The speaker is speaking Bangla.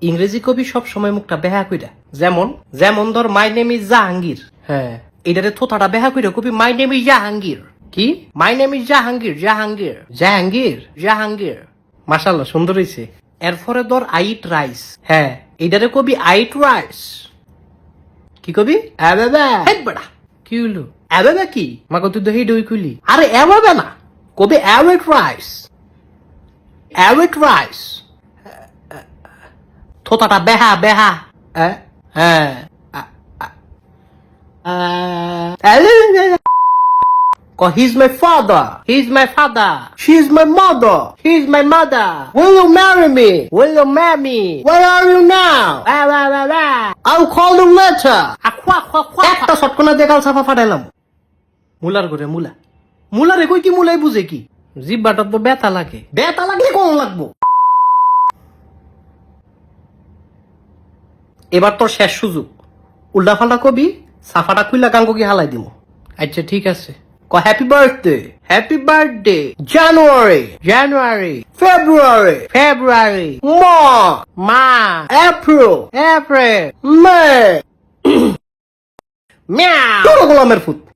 ইংরেজি কবি সব সময় মুখটা বেহা কইরা, যেমন যেমন ধর মাই নেম ইজ জাহাঙ্গীর। হ্যাঁ, এটারে থোথাটা বেহা কইরা কবি মাই নেম ইজ জাহাঙ্গীর। কি my name is Jahangir, Jahangir Jahangir Jahangir. মাশাআল্লাহ, সুন্দর হইছে। এরপরে ধর আই ইট রাইস। হ্যাঁ, এটারে কবি আই ইট রাইস। কি কবি? আবাবা হেডবাড়া। কি হলো আবাবা? কি মাগো তুই দহি দই কইলি? আরে আবাবা না, কবি অ্যাওয়েট রাইস, অ্যাওয়েট রাইস। থোতাটা বেহা বেহা। হ্যাঁ, he's my father, he's my father, she's my mother, he's my mother. Will you marry me? Will you marry me? Where are you now? I'll call you later. একটা শটকনা দিয়ে গাল ছাপা ফাটাইলাম। মুলার ঘরে মুলা, মুলারে কই কি মুলাই বুঝে কি? জিব্বাটা তো ব্যথা লাগে, ব্যথা লাগলে কোন লাগবো? এবার তোর শেষ সুযোগ, উল্টা ফাল্টা কবি, সাফাটা খুইলা গাঙ্গ কি হালাই দিব। আচ্ছা ঠিক আছে, হ্যাপি বার্থডে, হ্যাপি বার্থডে, জানুয়ারি, জানুয়ারি, ফেব্রুয়ারি, ফেব্রুয়ারি, মার্চ, এপ্রিল, এপ্রিল, মে। মিয়াও গোলামের ফুট।